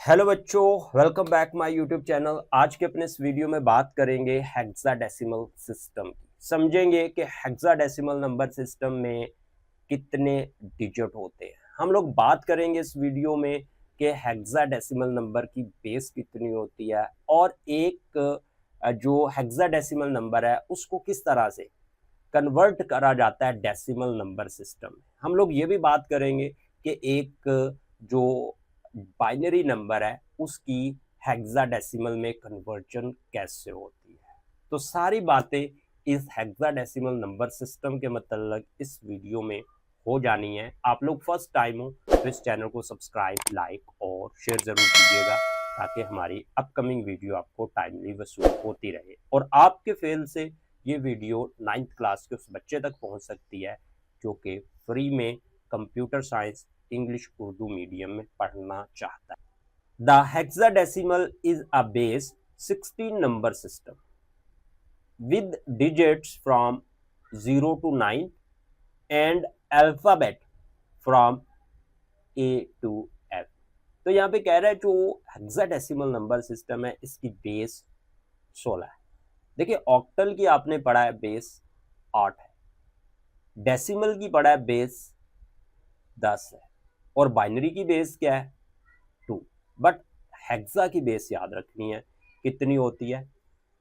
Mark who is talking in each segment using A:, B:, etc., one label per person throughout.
A: Hello बच्चों, welcome back my YouTube channel. आज के अपने इस वीडियो में बात करेंगे हेक्साडेसिमल सिस्टम की। समझेंगे कि हेक्साडेसिमल नंबर सिस्टम में कितने डिजिट होते हैं। हम लोग बात करेंगे इस वीडियो में कि हेक्साडेसिमल नंबर की बेस कितनी होती है और एक जो हेक्साडेसिमल नंबर है उसको किस तरह से कन्वर्ट करा जाता है डेसिमल नंबर सिस्टम में। हम लोग ये भी बात करेंगे कि एक जो बाइनरी नंबर है उसकी हेक्साडेसिमल में कन्वर्जन कैसे होती है। तो सारी बातें इस हेक्साडेसिमल नंबर सिस्टम के मतलब इस वीडियो में हो जानी है। आप लोग फर्स्ट टाइम हो तो इस चैनल को सब्सक्राइब, लाइक और शेयर जरूर कीजिएगा ताकि हमारी अपकमिंग वीडियो आपको टाइमली वसूल होती रहे और आपके फेल से ये वीडियो 9th क्लास के उस बच्चे तक पहुंच सकती है जो कि फ्री में computer science English Urdu medium में पढ़ना चाहता है। The hexadecimal is a base 16 number system with digits from 0 to 9 and alphabet from A to F। तो यहाँ पे कह रहा है जो हेक्साडेसिमल नंबर सिस्टम है इसकी बेस 16 है। देखिए, ऑक्टल की आपने पढ़ा है बेस 8 है, डेसिमल की पढ़ा है बेस 10 है और बाइनरी की बेस क्या है 2। बट हेक्सा की बेस याद रखनी है, कितनी होती है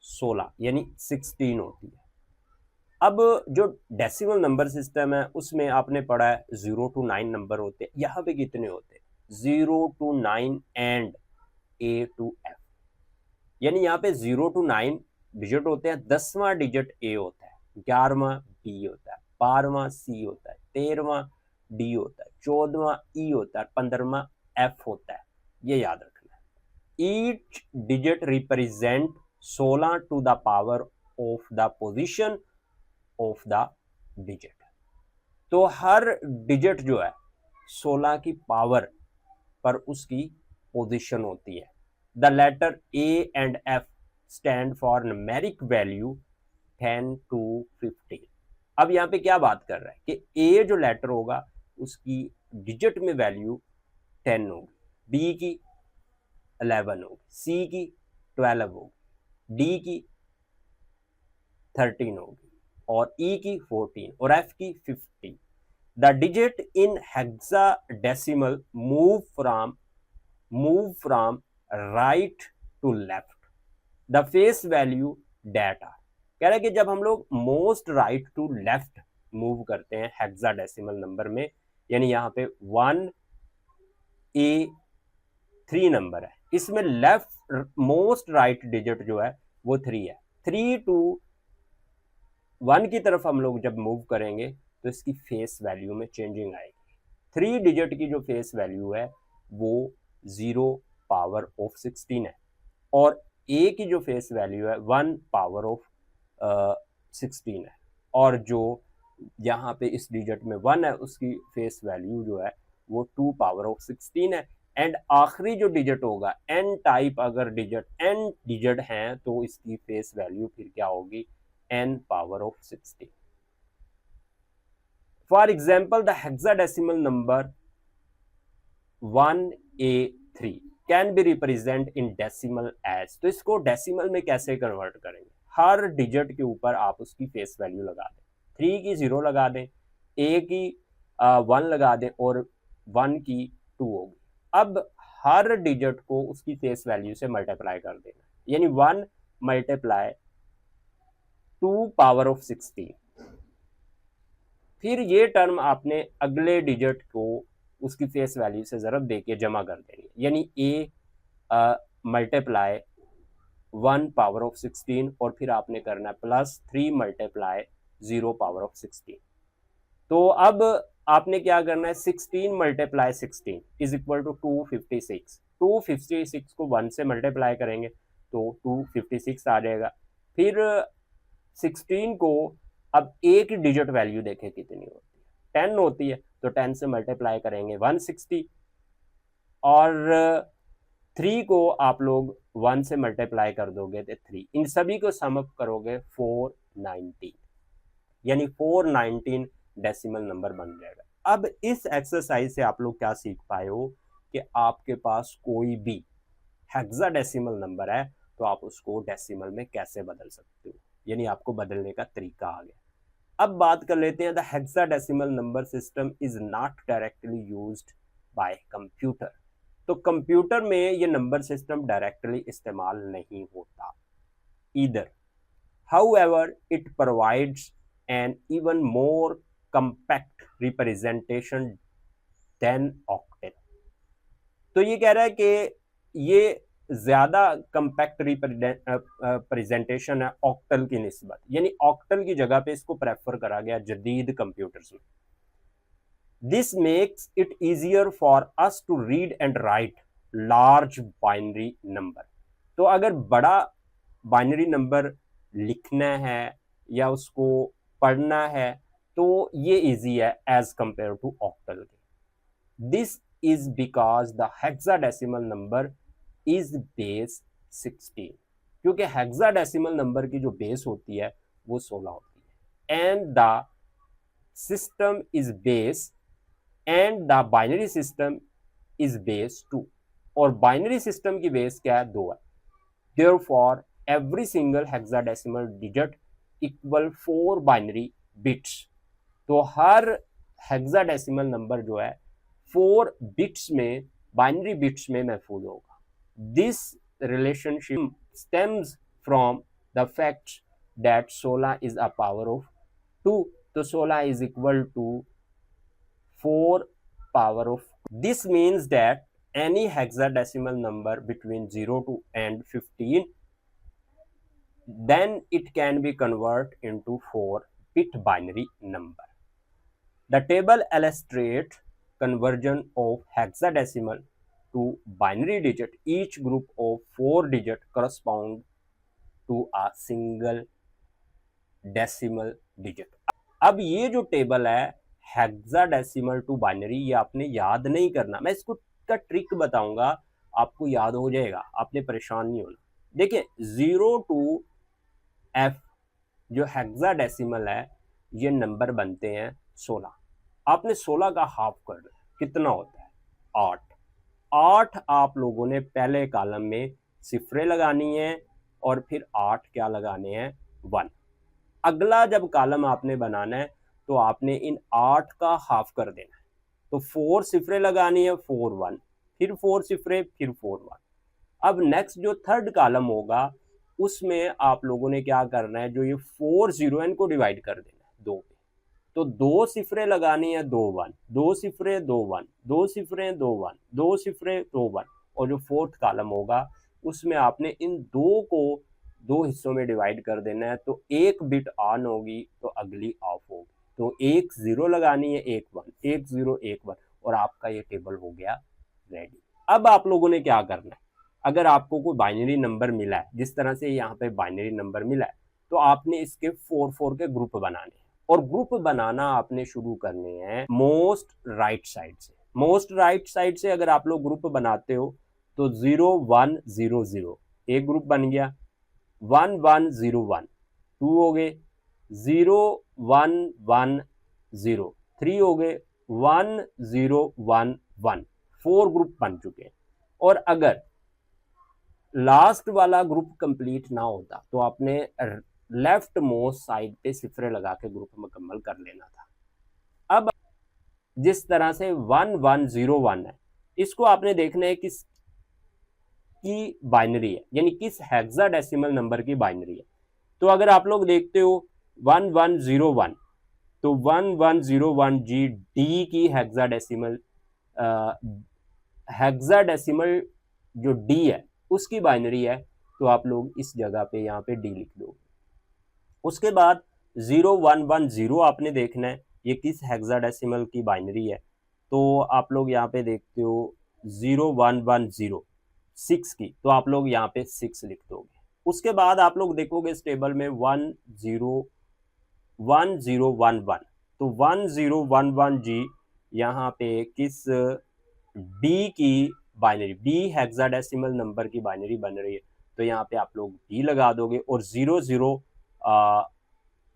A: 16 यानी 16 होती है। अब जो डेसिमल नंबर सिस्टम है उसमें आपने पढ़ा है 0 to 9 नंबर होते हैं। यहाँ पे कितने होते हैं 0 to 9 and A to F। यानी यहाँ पे 0 to 9 डिजिट होते हैं, 10वां डिजिट A होता है, 11वां B होता है, 12वां C होता है, 13वां D होता है, 14वां E होता है, 15वां F होता है। ये याद रखना है। Each digit represent 16 to the power of the position of the digit. तो हर डिजिट जो है 16 की पावर पर उसकी पोजीशन होती है। The letter A and F stand for numeric value 10 to 15। अब यहाँ पे क्या बात कर रहा है कि A जो लेटर होगा उसकी डिजिट में वैल्यू 10 होगी, B की 11 होगी, C की 12 होगी, D की 13 होगी और E की 14 और F की 15। The digit in hexadecimal move from right to left. The face value that are, कह रहा है कि जब हम लोग most right to left move करते हैं हेक्साडेसिमल नंबर में, यानी यहाँ पे 1A3 नंबर है, इसमें लेफ्ट मोस्ट राइट डिजिट जो है वो 3 है। 3 to 1 की तरफ हम लोग जब मूव करेंगे तो इसकी फेस वैल्यू में चेंजिंग आएगी। 3 डिजिट की जो फेस वैल्यू है वो 0 पावर ऑफ 16 है और A की जो फेस वैल्यू है 1 पावर ऑफ 16 है और जो यहाँ पे इस डिजिट में 1 है उसकी फेस वैल्यू जो है वो 2 पावर ऑफ 16 है। एंड आखिरी जो डिजिट होगा n टाइप, अगर डिजिट n डिजिट हैं तो इसकी फेस वैल्यू फिर क्या होगी n power of 16। For example the hexadecimal number 1A3 can be represent in decimal as. तो इसको डेसिमल में कैसे कन्वर्ट करेंगे, हर डिजिट के ऊपर आप उसकी फेस वैल्यू लगा दें। 3 की 0 लगा दें, A की 1 लगा दें और 1 की 2 होगी। अब हर डिजिट को उसकी फेस वैल्यू से मल्टीप्लाई कर देना, यानी 1 मल्टीप्लाई 2 पावर ऑफ 16। फिर ये टर्म आपने अगले डिजिट को उसकी फेस वैल्यू से ज़रब देके जमा कर देनी, यानी A मल्टीप्लाई 1 पावर ऑफ 16 और फिर आपने करना है प्लस 3 मल्टीप्लाई 0 पावर ऑफ 16। तो अब आपने क्या करना है 16 मल्टीप्लाई 16 इज इक्वल टू 256। 256 को 1 से मल्टीप्लाई करेंगे तो 256 आ जाएगा। फिर 16 को अब एक डिजिट वैल्यू देखें कितनी होती है 10 होती है, तो 10 से मल्टीप्लाई करेंगे 160 और 3 को आप लोग 1 से मल्टीप्लाई कर दोगे तो 3, इन सभी को सम अप करोगे 419, यानी 419 डेसिमल नंबर बन जाएगा। अब इस एक्सरसाइज से आप लोग क्या सीख पाए हो कि आपके पास कोई भी हेक्साडेसिमल नंबर है तो आप उसको डेसिमल में कैसे बदल सकते हो, यानी आपको बदलने का तरीका आ गया। अब बात कर लेते हैं the hexadecimal number system is not directly used by computer. तो कंप्यूटर में ये नंबर सिस्टम डायरेक्टली इस्तेमाल नहीं होता either. However, it provides an even more compact representation than octet। तो ये कह रहा है कि ये ज्यादा कंपैक्ट रिप्रेजेंटेशन है ऑक्टल की निस्बत, यानी ऑक्टल की जगह पे इसको प्रेफर करा गया जदीद कंप्यूटर्स में। This makes it easier for us to read and write large binary number. तो अगर बड़ा बाइनरी नंबर लिखना है या उसको पढ़ना है तो ये इजी है एज कंपेयर टू ऑक्टल के। This is because the hexadecimal number is base 16, क्योंकि hexadecimal number की जो बेस होती है वो 16 होती है। and the system is base and the binary system is base 2, और बाइनरी सिस्टम की बेस क्या है, 2 है। therefore every single hexadecimal digit equal 4 binary bits। तो हर हेक्साडेसिमल नंबर जो है 4 बिट्स में, बाइनरी बिट्स में महफूज होगा। This relationship stems from the fact that 16 is a power of 2। तो 16 is equal to 4 power of. This means that any hexadecimal number between 0 to and 15 then it can be converted into 4-bit binary number। The table illustrates conversion of hexadecimal to binary digit. Each group of 4 digits correspond to a single decimal digit। अब ये जो table है hexadecimal to binary, ये आपने याद नहीं करना, मैं इसको का ट्रिक बताऊंगा, आपको याद हो जाएगा, आपने परेशान नहीं होना। देखिए 0 to F जो हेक्साडेसिमल है ये नंबर बनते हैं 16। आपने 16 का हाफ कर दिया, कितना होता है 8। 8 आप लोगों ने पहले कॉलम में सिफरे लगानी है और फिर 8 क्या लगाने हैं 1। अगला जब कॉलम आपने बनाना है तो आपने इन 8 का हाफ कर देना है, तो 4 सिफरे लगानी है 4 1, फिर 4 सिफरे, फिर 4 1। अब नेक्स्ट जो थर्ड कॉलम होगा उसमें आप लोगों ने क्या करना है, जो ये 4 0 इनको डिवाइड कर देना है 2 पे। तो 2 सिफरे लगानी है 2 1, 2 सिफरे 2 1, 2 सिफरे 2 1, 2 सिफरे 2 1, और जो फोर्थ कॉलम होगा उसमें आपने इन 2 को 2 हिस्सों में डिवाइड कर देना है। तो एक बिट ऑन होगी तो अगली ऑफ होगी, तो एक 0 लगानी है, एक 1, एक 0 एक 1, और आपका ये टेबल हो गया रेडी। अब आप लोगों ने क्या करना है, अगर आपको कोई बाइनरी नंबर मिला है, जिस तरह से यहाँ पे बाइनरी नंबर मिला है, तो आपने इसके 4 के ग्रुप बनाने हैं, और ग्रुप बनाना आपने शुरू करने हैं मोस्ट राइट साइड से। मोस्ट राइट साइड से अगर आप लोग ग्रुप बनाते हो तो 0 1 0 0 एक ग्रुप बन गया, 1 1 0 1 2 हो गए, 0 1 1 0 3 हो गए, 1 0 1 1 4 ग्रुप बन चुके हैं। और अगर लास्ट वाला ग्रुप कंप्लीट ना होता तो आपने लेफ्ट मोस्ट साइड पे सिफरे लगा के ग्रुप मुकम्मल कर लेना था। अब जिस तरह से 1 1 0 1 है, इसको आपने देखना है किस की बाइनरी है, यानी किस हेक्साडेसिमल नंबर की बाइनरी है। तो अगर आप लोग देखते हो 1 1 0 1, तो 1 1 0 1 जी डी की हेक्साडेसिमल जो डी है उसकी बाइनरी है, तो आप लोग इस जगह पे यहाँ पे डी लिख दो। उसके बाद 0 1 1 0 आपने देखना है ये किस हेक्साडेसिमल की बाइनरी है, तो आप लोग यहाँ पे देखते हो 0 1 1 0 6 की, तो आप लोग यहाँ पे 6 लिख दोगे। उसके बाद आप लोग देखोगे इस टेबल में 1 0 1 0 1 1, तो 1 0 1 1 जी यहाँ पे किस डी की बाइनरी, डी हेक्साडेसिमल नंबर की बाइनरी बन रही है, तो यहाँ पे आप लोग डी लगा दोगे। और 0 0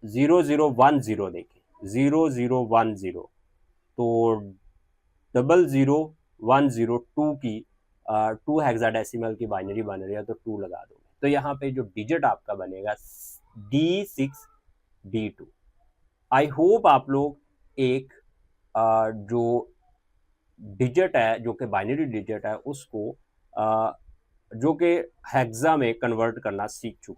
A: 0 0 1 0 देखें 0 0 1 0, तो 0 0 1 0 2 की टू हेक्साडेसिमल की बाइनरी बन रही है तो 2 लगा दोगे, तो यहाँ पे जो डिजिट आपका बनेगा D6D2। आई होप आप लोग एक जो डिजिट है, जो कि बाइनरी डिजिट है, उसको जो कि हेक्सा में कन्वर्ट करना सीख चुके